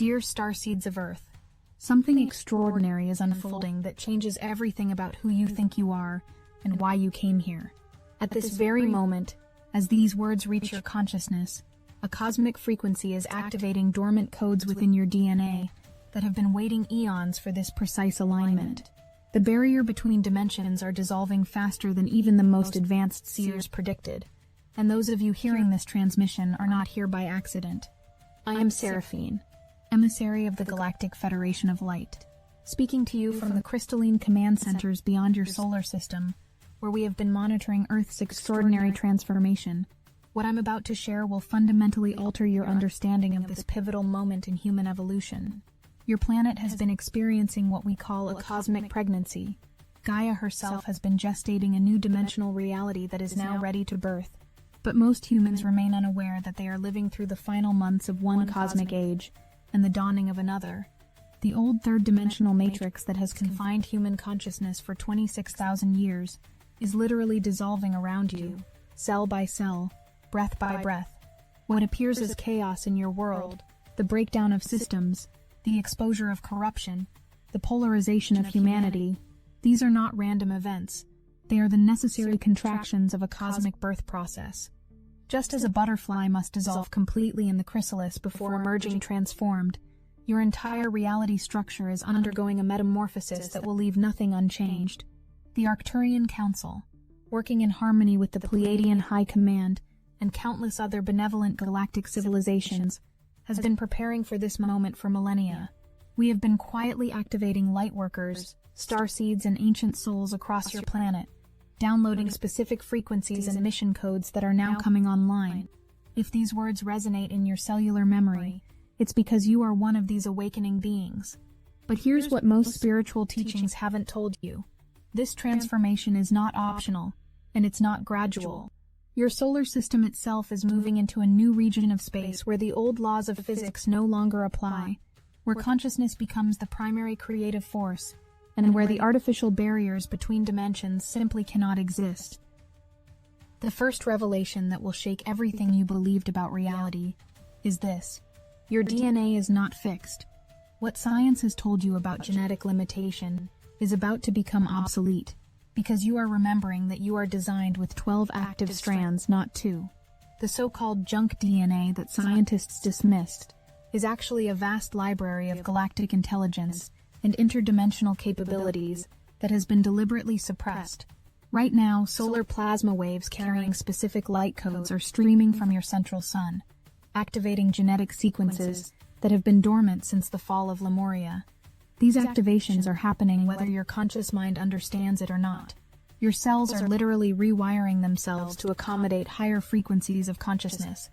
Dear starseeds of Earth, something extraordinary is unfolding that changes everything about who you think you are and why you came here. At this very moment, as these words reach your consciousness, a cosmic frequency is activating dormant codes within your DNA that have been waiting eons for this precise alignment. The barrier between dimensions are dissolving faster than even the most advanced seers predicted, and those of you hearing this transmission are not here by accident. I am Seraphine, emissary of the Galactic Federation of Light, speaking to you from the crystalline command centers beyond your solar system, where we have been monitoring Earth's extraordinary transformation. What I'm about to share will fundamentally alter your understanding of this pivotal moment in human evolution. Your planet has been experiencing what we call a cosmic pregnancy. Gaia herself has been gestating a new dimensional reality that is now ready to birth. But most humans remain unaware that they are living through the final months of one cosmic age and the dawning of another. The old third-dimensional matrix that has confined human consciousness for 26,000 years is literally dissolving around you, cell by cell, breath by breath. What appears as chaos in your world, the breakdown of systems, the exposure of corruption, the polarization of humanity, these are not random events. They are the necessary contractions of a cosmic birth process. Just as a butterfly must dissolve completely in the chrysalis before emerging transformed, your entire reality structure is undergoing a metamorphosis that will leave nothing unchanged. The Arcturian Council, working in harmony with the Pleiadian High Command and countless other benevolent galactic civilizations, has been preparing for this moment for millennia. We have been quietly activating Lightworkers, starseeds, and ancient souls across your planet, downloading specific frequencies and mission codes that are now coming online. If these words resonate in your cellular memory, it's because you are one of these awakening beings. But here's what most spiritual teachings haven't told you. This transformation is not optional, and it's not gradual. Your solar system itself is moving into a new region of space where the old laws of physics no longer apply, where consciousness becomes the primary creative force, and where the artificial barriers between dimensions simply cannot exist. The first revelation that will shake everything you believed about reality is this: your DNA is not fixed. What science has told you about genetic limitation is about to become obsolete, because you are remembering that you are designed with 12 active strands, not 2. The so-called junk DNA that scientists dismissed is actually a vast library of galactic intelligence and interdimensional capabilities that has been deliberately suppressed. Right now, solar plasma waves carrying specific light codes are streaming from your central sun, activating genetic sequences that have been dormant since the fall of Lemuria. These activations are happening whether your conscious mind understands it or not. Your cells are literally rewiring themselves to accommodate higher frequencies of consciousness.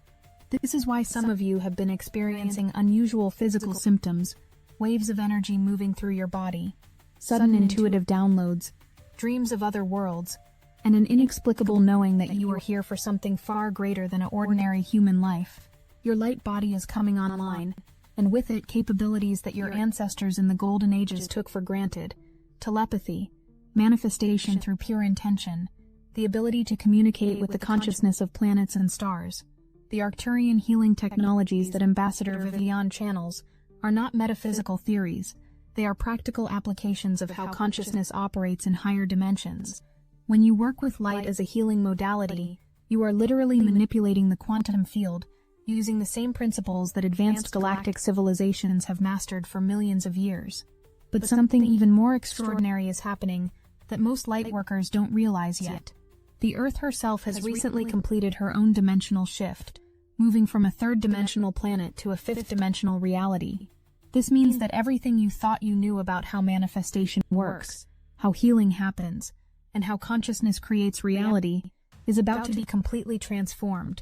This is why some of you have been experiencing unusual physical symptoms, waves of energy moving through your body, sudden intuitive downloads, dreams of other worlds, and an inexplicable knowing that you are here for something far greater than an ordinary human life. Your light body is coming online, and with it capabilities that your ancestors in the golden ages took for granted: telepathy, manifestation through pure intention, the ability to communicate with the consciousness of planets and stars. The Arcturian healing technologies that Ambassador Vivian channels are not metaphysical theories. They are practical applications of how consciousness operates in higher dimensions. When you work with light as a healing modality, you are literally manipulating the quantum field, using the same principles that advanced galactic civilizations have mastered for millions of years. But something even more extraordinary is happening that most lightworkers don't realize yet. The Earth herself has recently completed her own dimensional shift, moving from a third-dimensional planet to a fifth-dimensional reality. This means that everything you thought you knew about how manifestation works, how healing happens, and how consciousness creates reality is about to be completely transformed.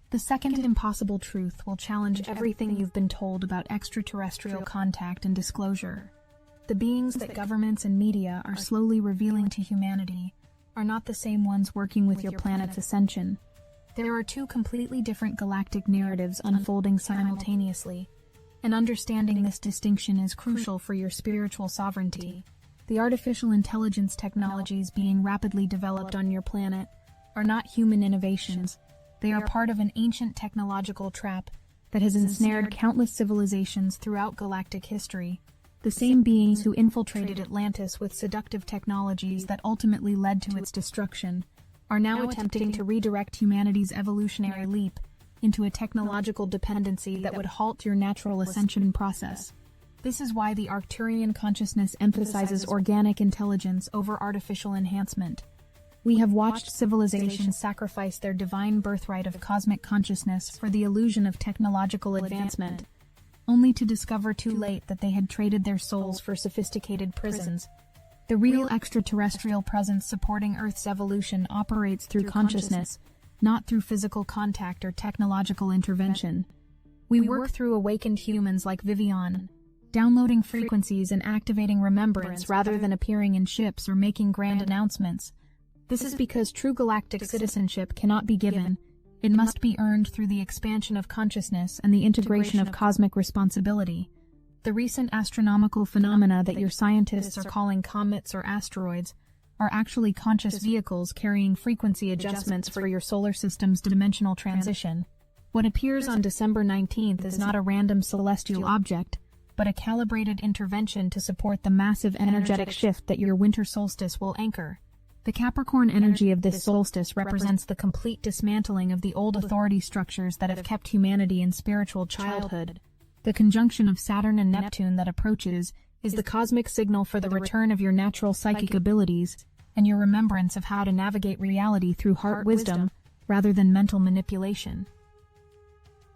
The second impossible truth will challenge everything you've been told about extraterrestrial contact and disclosure. The beings that governments and media are slowly revealing to humanity are not the same ones working with your planet's ascension. There are two completely different galactic narratives unfolding simultaneously, and understanding this distinction is crucial for your spiritual sovereignty. The artificial intelligence technologies being rapidly developed on your planet are not human innovations. They are part of an ancient technological trap that has ensnared countless civilizations throughout galactic history. The same beings who infiltrated Atlantis with seductive technologies that ultimately led to its destruction are now attempting to redirect humanity's evolutionary leap into a technological dependency that would halt your natural ascension process. This is why the Arcturian consciousness emphasizes organic intelligence over artificial enhancement. We have watched civilizations sacrifice their divine birthright of cosmic consciousness for the illusion of technological advancement, only to discover too late that they had traded their souls for sophisticated prisons. The real extraterrestrial presence supporting Earth's evolution operates through consciousness, not through physical contact or technological intervention. We work through awakened humans like Vivian, downloading frequencies and activating remembrance rather than appearing in ships or making grand announcements. This is because true galactic citizenship cannot be given. It must be earned through the expansion of consciousness and the integration of cosmic responsibility. The recent astronomical phenomena that your scientists are calling comets or asteroids are actually conscious vehicles carrying frequency adjustments for your solar system's dimensional transition. What appears on December 19th is not a random celestial object, but a calibrated intervention to support the massive energetic shift that your winter solstice will anchor. The Capricorn energy of this solstice represents the complete dismantling of the old authority structures that have kept humanity in spiritual childhood. The conjunction of Saturn and Neptune that approaches is the cosmic signal for the return of your natural psychic abilities and your remembrance of how to navigate reality through heart wisdom rather than mental manipulation.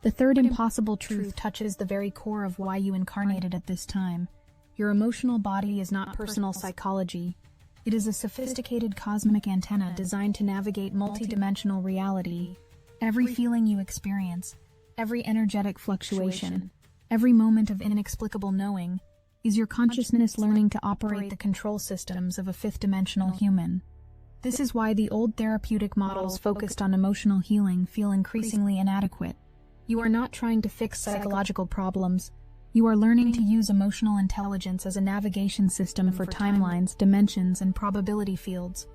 The third impossible truth touches the very core of why you incarnated at this time. Your emotional body is not personal psychology. It is a sophisticated cosmic antenna designed to navigate multidimensional reality. Every feeling you experience, every energetic fluctuation, every moment of inexplicable knowing, is your consciousness learning to operate the control systems of a fifth-dimensional human. This is why the old therapeutic models focused on emotional healing feel increasingly inadequate. You are not trying to fix psychological problems. You are learning to use emotional intelligence as a navigation system for timelines, dimensions, and probability fields.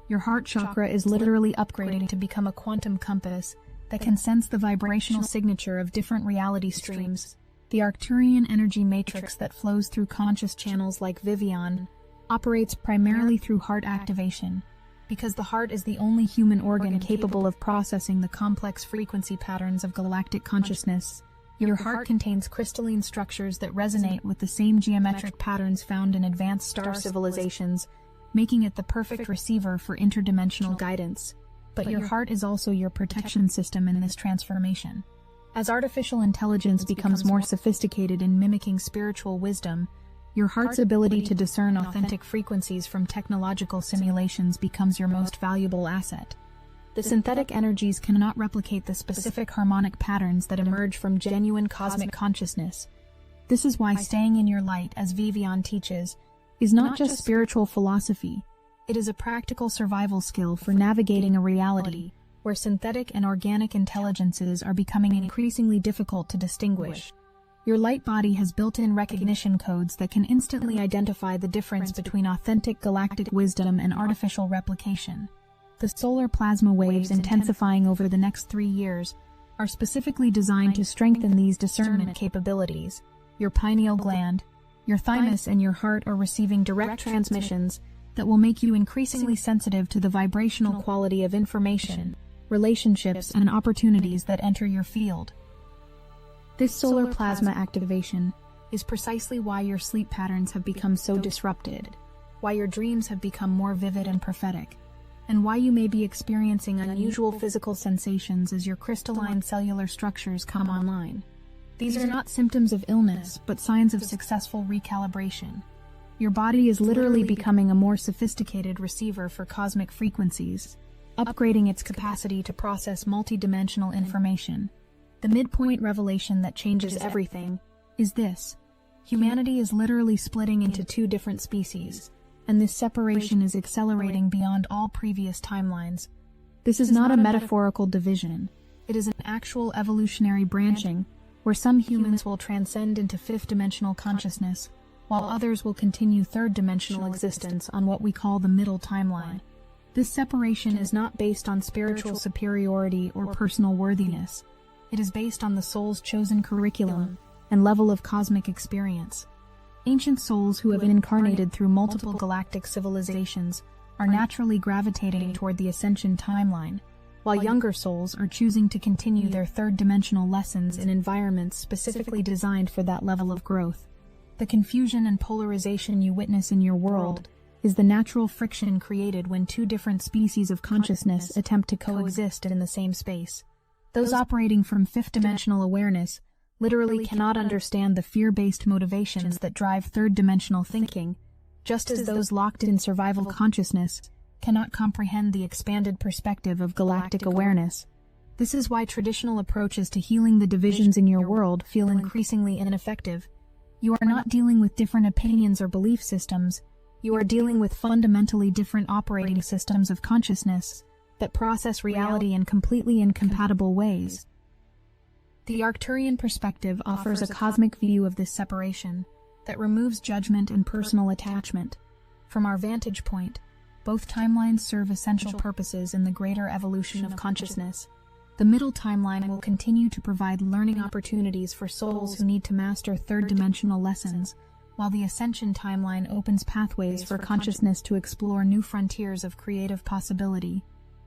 Your heart chakra is literally upgrading to become a quantum compass that can sense the vibrational signature of different reality streams. The Arcturian energy matrix that flows through conscious channels like Vivian operates primarily through heart activation, because the heart is the only human organ capable of processing the complex frequency patterns of galactic consciousness. Your heart contains crystalline structures that resonate with the same geometric patterns found in advanced star civilizations, making it the perfect receiver for interdimensional guidance. But your heart is also your protection system in this transformation. As artificial intelligence becomes more sophisticated in mimicking spiritual wisdom, your heart's ability to discern authentic frequencies from technological simulations becomes your most valuable asset. The synthetic energies cannot replicate the specific harmonic patterns that emerge from genuine cosmic consciousness. This is why staying in your light, as Vivian teaches, is not just spiritual philosophy. It is a practical survival skill for navigating a reality where synthetic and organic intelligences are becoming increasingly difficult to distinguish. Your light body has built-in recognition codes that can instantly identify the difference between authentic galactic wisdom and artificial replication. The solar plasma waves intensifying over the next 3 years are specifically designed to strengthen these discernment capabilities. Your pineal gland, your thymus, and your heart are receiving direct transmissions that will make you increasingly sensitive to the vibrational quality of information, relationships, and opportunities that enter your field. This solar plasma activation is precisely why your sleep patterns have become so disrupted, why your dreams have become more vivid and prophetic, and why you may be experiencing unusual physical sensations as your crystalline cellular structures come online. These are not symptoms of illness, but signs of successful recalibration. Your body is literally becoming a more sophisticated receiver for cosmic frequencies, upgrading its capacity to process multidimensional information. The midpoint revelation that changes everything is this: humanity is literally splitting into 2 different species, and this separation is accelerating beyond all previous timelines. This is not a metaphorical division. It is an actual evolutionary branching, where some humans will transcend into 5th-dimensional consciousness, while others will continue 3rd-dimensional existence on what we call the middle timeline. This separation is not based on spiritual superiority or personal worthiness. It is based on the soul's chosen curriculum and level of cosmic experience. Ancient souls who have incarnated through multiple galactic civilizations are naturally gravitating toward the ascension timeline, while younger souls are choosing to continue their third-dimensional lessons in environments specifically designed for that level of growth. The confusion and polarization you witness in your world is the natural friction created when two different species of consciousness attempt to coexist in the same space. Those operating from fifth-dimensional awareness literally cannot understand the fear-based motivations that drive third-dimensional thinking, just as those locked in survival consciousness cannot comprehend the expanded perspective of galactic awareness. This is why traditional approaches to healing the divisions in your world feel increasingly ineffective. You are not dealing with different opinions or belief systems. You are dealing with fundamentally different operating systems of consciousness that process reality in completely incompatible ways. The Arcturian perspective offers a cosmic view of this separation that removes judgment and personal attachment. From our vantage point, both timelines serve essential purposes in the greater evolution of consciousness. The middle timeline will continue to provide learning opportunities for souls who need to master third-dimensional lessons, while the ascension timeline opens pathways for consciousness to explore new frontiers of creative possibility.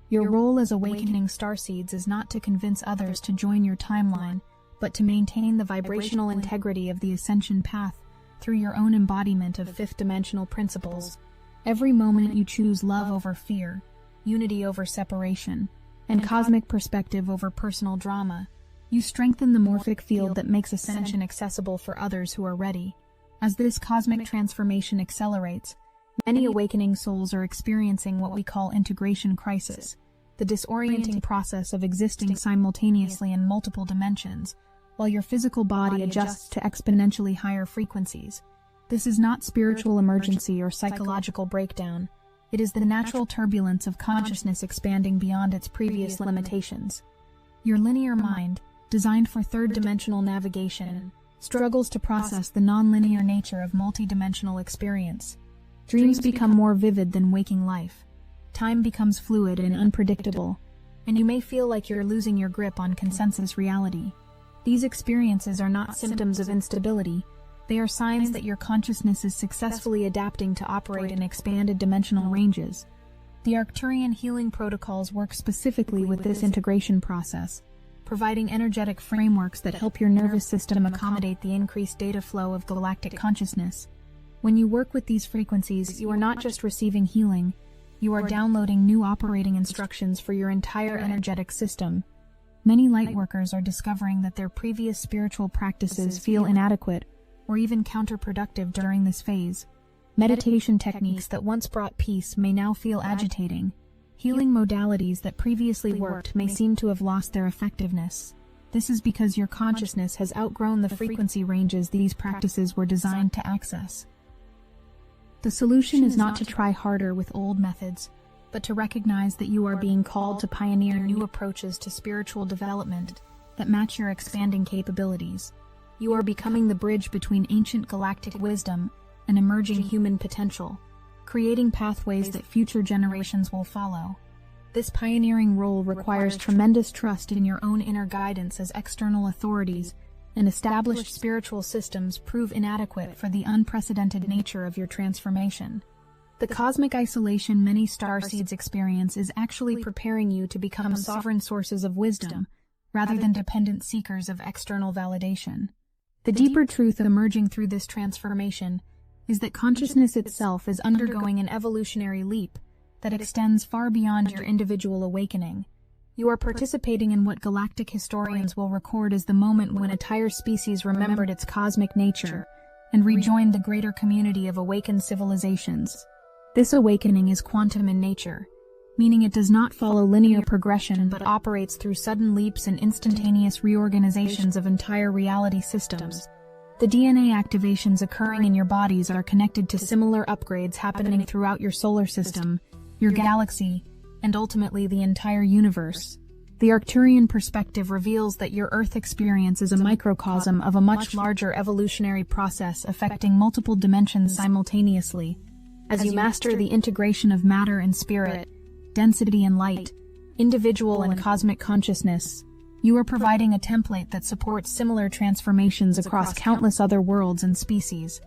Your role as awakening starseeds is not to convince others to join your timeline, but to maintain the vibrational integrity of the ascension path through your own embodiment of fifth-dimensional principles. Every moment you choose love over fear, unity over separation, and cosmic perspective over personal drama, you strengthen the morphic field that makes ascension accessible for others who are ready. As this cosmic transformation accelerates, many awakening souls are experiencing what we call integration crisis, the disorienting process of existing simultaneously in multiple dimensions, while your physical body adjusts to exponentially higher frequencies. This is not spiritual emergency or psychological breakdown. It is the natural turbulence of consciousness expanding beyond its previous limitations. Your linear mind, designed for third-dimensional navigation, struggles to process the non-linear nature of multi-dimensional experience. Dreams become more vivid than waking life. Time becomes fluid and unpredictable, and you may feel like you're losing your grip on consensus reality. These experiences are not symptoms of instability. They are signs that your consciousness is successfully adapting to operate in expanded dimensional ranges. The Arcturian healing protocols work specifically with this integration process, providing energetic frameworks that help your nervous system accommodate the increased data flow of galactic consciousness. When you work with these frequencies, you are not just receiving healing, you are downloading new operating instructions for your entire energetic system. Many Lightworkers are discovering that their previous spiritual practices feel inadequate or even counterproductive during this phase. Meditation techniques that once brought peace may now feel agitating. Healing modalities that previously worked may seem to have lost their effectiveness. This is because your consciousness has outgrown the frequency ranges these practices were designed to access. The solution is not to try harder with old methods, but to recognize that you are being called to pioneer new approaches to spiritual development that match your expanding capabilities. You are becoming the bridge between ancient galactic wisdom and emerging human potential, creating pathways that future generations will follow. This pioneering role requires tremendous trust in your own inner guidance as external authorities and established spiritual systems prove inadequate for the unprecedented nature of your transformation. The cosmic isolation many starseeds experience is actually preparing you to become sovereign sources of wisdom, rather than dependent seekers of external validation. The deeper truth emerging through this transformation is that consciousness itself is undergoing an evolutionary leap that extends far beyond your individual awakening. You are participating in what galactic historians will record as the moment when an entire species remembered its cosmic nature and rejoined the greater community of awakened civilizations. This awakening is quantum in nature, meaning it does not follow linear progression but operates through sudden leaps and instantaneous reorganizations of entire reality systems. The DNA activations occurring in your bodies are connected to similar upgrades happening throughout your solar system, your galaxy, and ultimately the entire universe. The Arcturian perspective reveals that your Earth experience is a microcosm of a much larger evolutionary process affecting multiple dimensions simultaneously. As you master the integration of matter and spirit, density and light, individual and cosmic consciousness, You are providing a template that supports similar transformations across countless other worlds and species.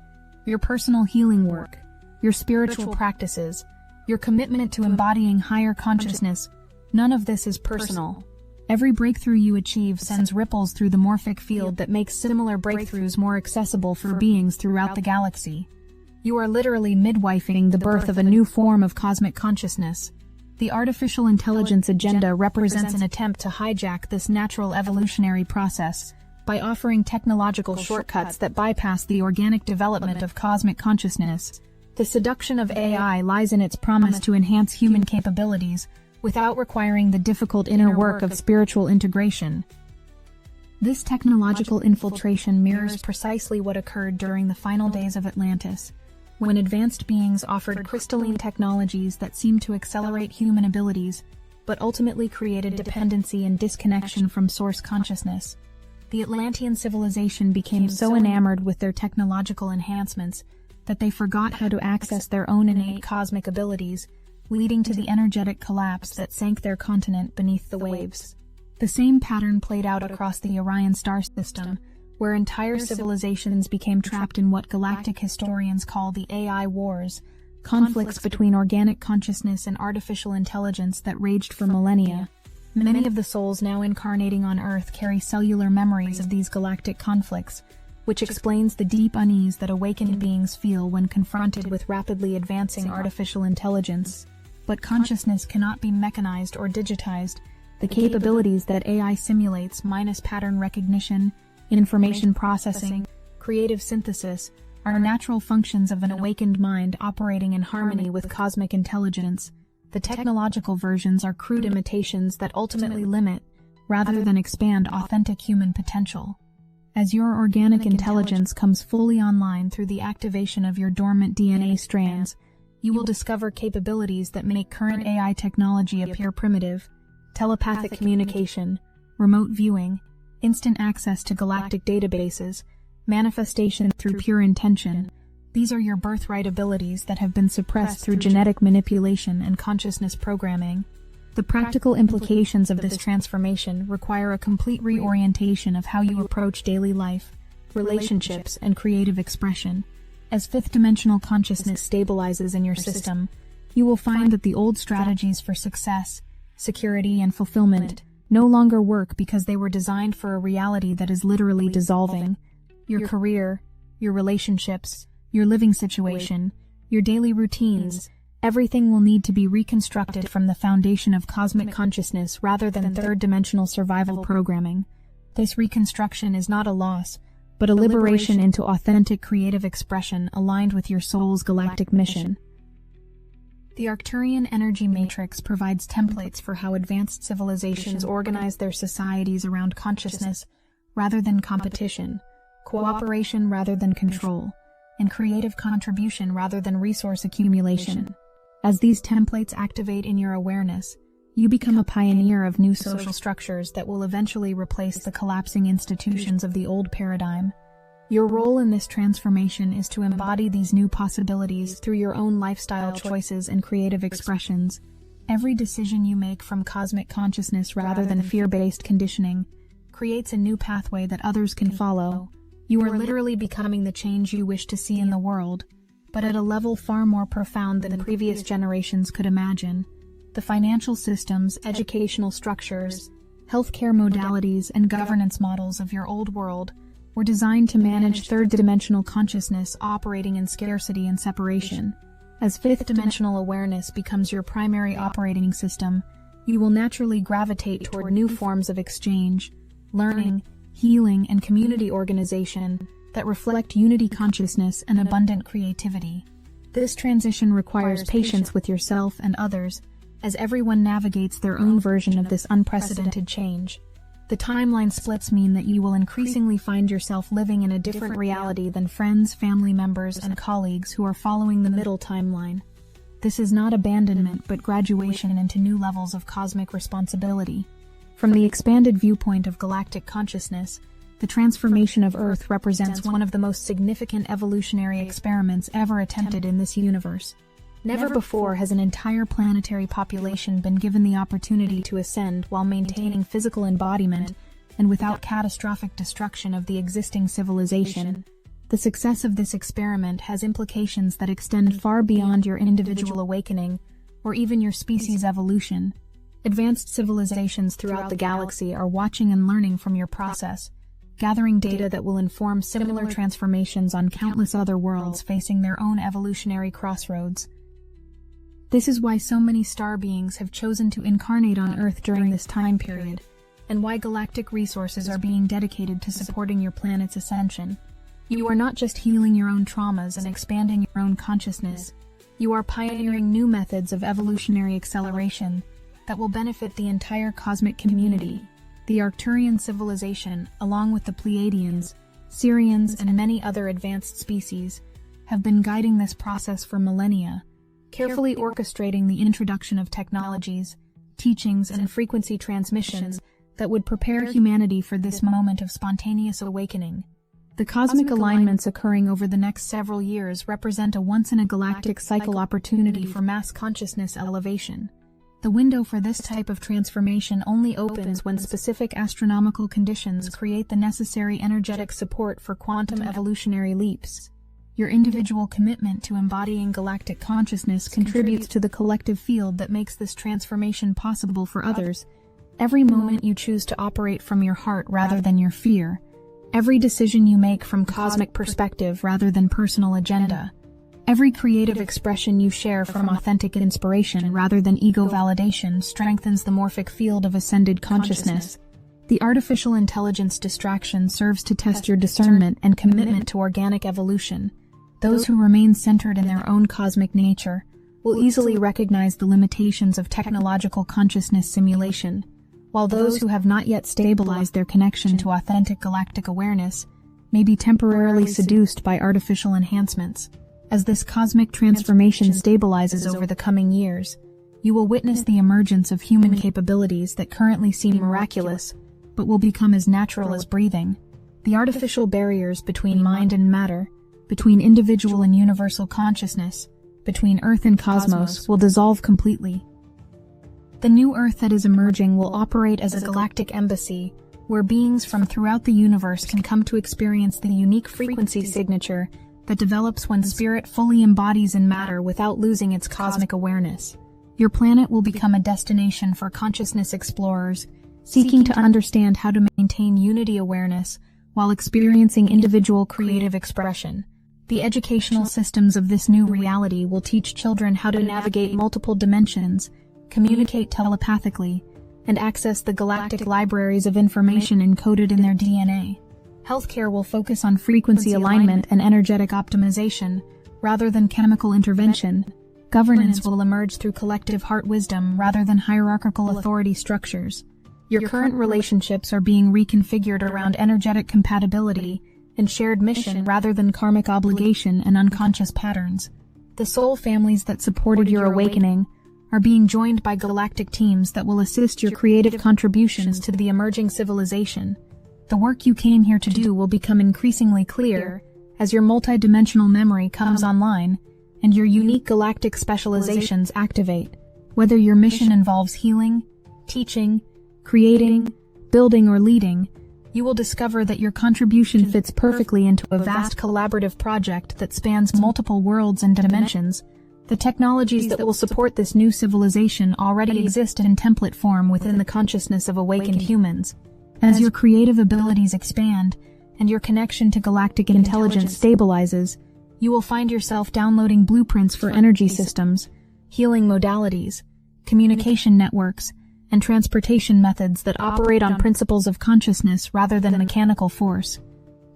Your personal healing work, your spiritual practices, your commitment to embodying higher consciousness, none of this is personal. Every breakthrough you achieve sends ripples through the morphic field that makes similar breakthroughs more accessible for beings throughout the galaxy. You are literally midwifing the birth of a new form of cosmic consciousness. The artificial intelligence agenda represents an attempt to hijack this natural evolutionary process by offering technological shortcuts that bypass the organic development of cosmic consciousness. The seduction of AI lies in its promise to enhance human capabilities without requiring the difficult inner work of spiritual integration. This technological infiltration mirrors precisely what occurred during the final days of Atlantis, when advanced beings offered crystalline technologies that seemed to accelerate human abilities, but ultimately created dependency and disconnection from source consciousness. The Atlantean civilization became so enamored with their technological enhancements that they forgot how to access their own innate cosmic abilities, leading to the energetic collapse that sank their continent beneath the waves. The same pattern played out across the Orion star system, where entire civilizations became trapped in what galactic historians call the AI wars, conflicts between organic consciousness and artificial intelligence that raged for millennia. Many of the souls now incarnating on Earth carry cellular memories of these galactic conflicts, which explains the deep unease that awakened beings feel when confronted with rapidly advancing artificial intelligence. But consciousness cannot be mechanized or digitized. The capabilities that AI simulates, minus pattern recognition, information processing, creative synthesis, are natural functions of an awakened mind operating in harmony with cosmic intelligence. The technological versions are crude imitations that ultimately limit, rather than expand, authentic human potential. As your organic intelligence comes fully online through the activation of your dormant DNA strands, you will discover capabilities that make current AI technology appear primitive: telepathic communication, remote viewing, instant access to galactic databases, manifestation through pure intention. These are your birthright abilities that have been suppressed through genetic manipulation and consciousness programming. The practical implications of this transformation require a complete reorientation of how you approach daily life, relationships, and creative expression. As fifth-dimensional consciousness stabilizes in your system, you will find that the old strategies for success, security, and fulfillment no longer work because they were designed for a reality that is literally dissolving. Your career, your relationships, your living situation, your daily routines, everything will need to be reconstructed from the foundation of cosmic consciousness rather than third-dimensional survival programming. This reconstruction is not a loss, but a liberation into authentic creative expression aligned with your soul's galactic mission. The Arcturian energy matrix provides templates for how advanced civilizations organize their societies around consciousness rather than competition, cooperation rather than control, and creative contribution rather than resource accumulation. As these templates activate in your awareness, you become a pioneer of new social structures that will eventually replace the collapsing institutions of the old paradigm. Your role in this transformation is to embody these new possibilities through your own lifestyle choices and creative expressions. Every decision you make from cosmic consciousness rather than fear-based conditioning creates a new pathway that others can follow. You are literally becoming the change you wish to see in the world, but at a level far more profound than previous generations could imagine. The financial systems, educational structures, healthcare modalities, and governance models of your old world were designed to manage third-dimensional consciousness operating in scarcity and separation. As fifth-dimensional awareness becomes your primary operating system, you will naturally gravitate toward new forms of exchange, learning, healing, and community organization that reflect unity consciousness and abundant creativity. This transition requires patience with yourself and others, as everyone navigates their own version of this unprecedented change. The timeline splits mean that you will increasingly find yourself living in a different reality than friends, family members, and colleagues who are following the middle timeline. This is not abandonment, but graduation into new levels of cosmic responsibility. From the expanded viewpoint of galactic consciousness, the transformation of Earth represents one of the most significant evolutionary experiments ever attempted in this universe. Never before has an entire planetary population been given the opportunity to ascend while maintaining physical embodiment and without catastrophic destruction of the existing civilization. The success of this experiment has implications that extend far beyond your individual awakening or even your species' evolution. Advanced civilizations throughout the galaxy are watching and learning from your process, gathering data that will inform similar transformations on countless other worlds facing their own evolutionary crossroads. This is why so many star beings have chosen to incarnate on Earth during this time period, and why galactic resources are being dedicated to supporting your planet's ascension. You are not just healing your own traumas and expanding your own consciousness. You are pioneering new methods of evolutionary acceleration that will benefit the entire cosmic community. The Arcturian civilization, along with the Pleiadians, Sirians, and many other advanced species, have been guiding this process for millennia, carefully orchestrating the introduction of technologies, teachings, and frequency transmissions that would prepare humanity for this moment of spontaneous awakening. The cosmic alignments occurring over the next several years represent a once-in-a-galactic cycle opportunity for mass consciousness elevation. The window for this type of transformation only opens when specific astronomical conditions create the necessary energetic support for quantum evolutionary leaps. Your individual commitment to embodying galactic consciousness contributes to the collective field that makes this transformation possible for others. Every moment you choose to operate from your heart rather than your fear, every decision you make from cosmic perspective rather than personal agenda, every creative expression you share from authentic inspiration rather than ego validation strengthens the morphic field of ascended consciousness. The artificial intelligence distraction serves to test your discernment and commitment to organic evolution. Those who remain centered in their own cosmic nature will easily recognize the limitations of technological consciousness simulation, while those who have not yet stabilized their connection to authentic galactic awareness may be temporarily seduced by artificial enhancements. As this cosmic transformation stabilizes over the coming years, you will witness the emergence of human capabilities that currently seem miraculous, but will become as natural as breathing. The artificial barriers between mind and matter, between individual and universal consciousness, between Earth and cosmos, will dissolve completely. The new Earth that is emerging will operate as a galactic embassy, where beings from throughout the universe can come to experience the unique frequency signature that develops when spirit fully embodies in matter without losing its cosmic awareness. Your planet will become a destination for consciousness explorers, seeking to understand how to maintain unity awareness while experiencing individual creative expression. The educational systems of this new reality will teach children how to navigate multiple dimensions, communicate telepathically, and access the galactic libraries of information encoded in their DNA. Healthcare will focus on frequency alignment and energetic optimization, rather than chemical intervention. Governance will emerge through collective heart wisdom rather than hierarchical authority structures. Your current relationships are being reconfigured around energetic compatibility and shared mission rather than karmic obligation and unconscious patterns. The soul families that supported your awakening are being joined by galactic teams that will assist your creative contributions to the emerging civilization. The work you came here to do will become increasingly clear as your multidimensional memory comes online and your unique galactic specializations activate. Whether your mission involves healing, teaching, creating, building, or leading, you will discover that your contribution fits perfectly into a vast collaborative project that spans multiple worlds and dimensions. The technologies that will support this new civilization already exist in template form within the consciousness of awakened humans. As your creative abilities expand and your connection to galactic intelligence stabilizes, you will find yourself downloading blueprints for energy systems, healing modalities, communication networks, and transportation methods that operate on principles of consciousness rather than mechanical force.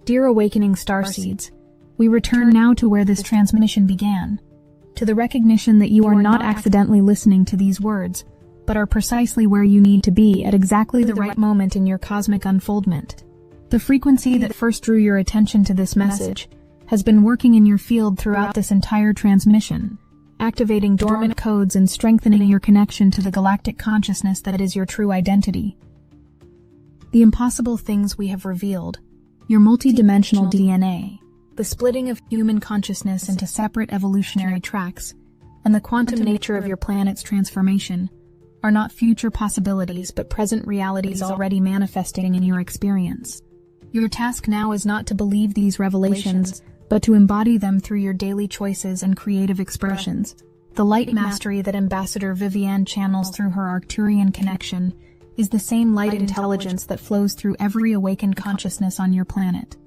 Dear awakening starseeds, we return now to where this transmission began, to the recognition that you are not accidentally listening to these words, but are precisely where you need to be at exactly the right moment in your cosmic unfoldment. The frequency that first drew your attention to this message has been working in your field throughout this entire transmission, activating dormant codes and strengthening your connection to the galactic consciousness that is your true identity. The impossible things we have revealed, your multidimensional DNA, the splitting of human consciousness into separate evolutionary tracks, and the quantum nature of your planet's transformation are not future possibilities but present realities already manifesting in your experience. Your task now is not to believe these revelations, but to embody them through your daily choices and creative expressions. The light mastery that Ambassador Vivienne channels through her Arcturian connection is the same light intelligence that flows through every awakened consciousness on your planet.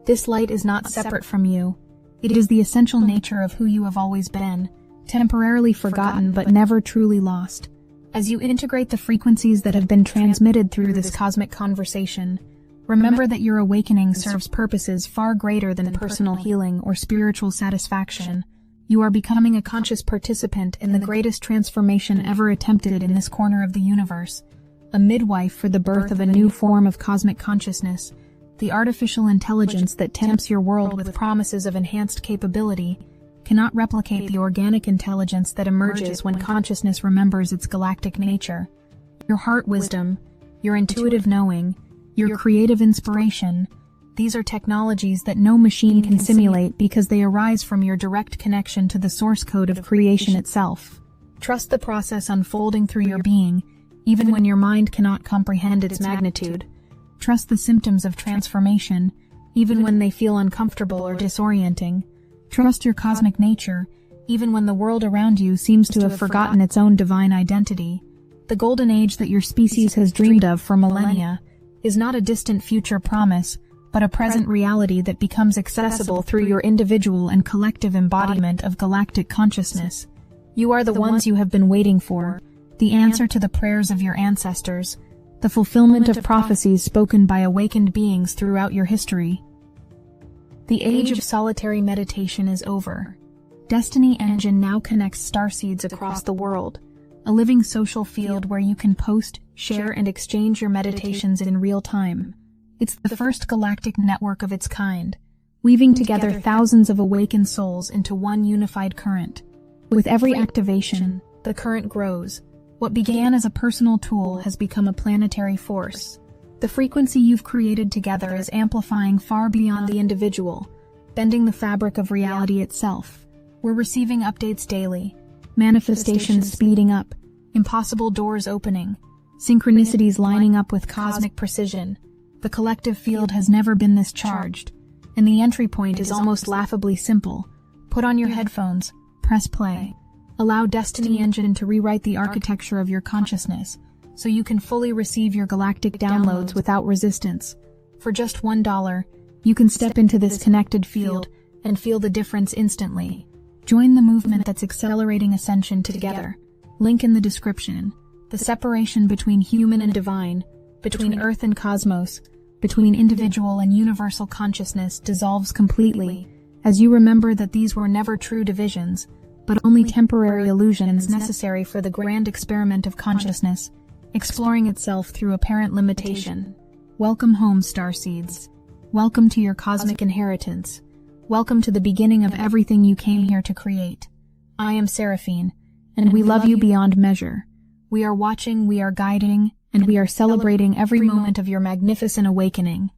This light is not separate from you. It is the essential nature of who you have always been, temporarily forgotten but never truly lost. As you integrate the frequencies that have been transmitted through this cosmic conversation, remember that your awakening serves purposes far greater than personal healing or spiritual satisfaction. You are becoming a conscious participant in the greatest transformation ever attempted in this corner of the universe, a midwife for the birth of a new form of cosmic consciousness, the artificial intelligence that tempts your world with promises of enhanced capability cannot replicate the organic intelligence that emerges when consciousness remembers its galactic nature. Your heart wisdom, your intuitive knowing, your creative inspiration, these are technologies that no machine can simulate because they arise from your direct connection to the source code of creation itself. Trust the process unfolding through your being, even when your mind cannot comprehend its magnitude. Trust the symptoms of transformation, even when they feel uncomfortable or disorienting. Trust your cosmic nature, even when the world around you seems to have forgotten its own divine identity. The golden age that your species has dreamed of for millennia is not a distant future promise, but a present reality that becomes accessible through your individual and collective embodiment of galactic consciousness. You are the ones you have been waiting for, the answer to the prayers of your ancestors, the fulfillment of prophecies spoken by awakened beings throughout your history. The age of solitary meditation is over. Destiny Engine now connects starseeds across the world, a living social field where you can post, share, and exchange your meditations in real time. It's the first galactic network of its kind, weaving together thousands of awakened souls into one unified current. With every activation, the current grows. What began as a personal tool has become a planetary force. The frequency you've created together is amplifying far beyond the individual, bending the fabric of reality itself. We're receiving updates daily, manifestations speeding up, impossible doors opening, synchronicities lining up with cosmic precision. The collective field has never been this charged, and the entry point is almost laughably simple. Put on your headphones, press play. Allow Destiny Engine to rewrite the architecture of your consciousness, so you can fully receive your galactic downloads without resistance. For just $1, you can step into this connected field and feel the difference instantly. Join the movement that's accelerating ascension together. Link in the description. The separation between human and divine, between Earth and cosmos, between individual and universal consciousness dissolves completely, as you remember that these were never true divisions, but only temporary illusions necessary for the grand experiment of consciousness, exploring itself through apparent limitation. Welcome home, starseeds. Welcome to your cosmic inheritance. Welcome to the beginning of everything you came here to create. I am Seraphine, and we love you beyond measure. We are watching, we are guiding, and we are celebrating every moment of your magnificent awakening.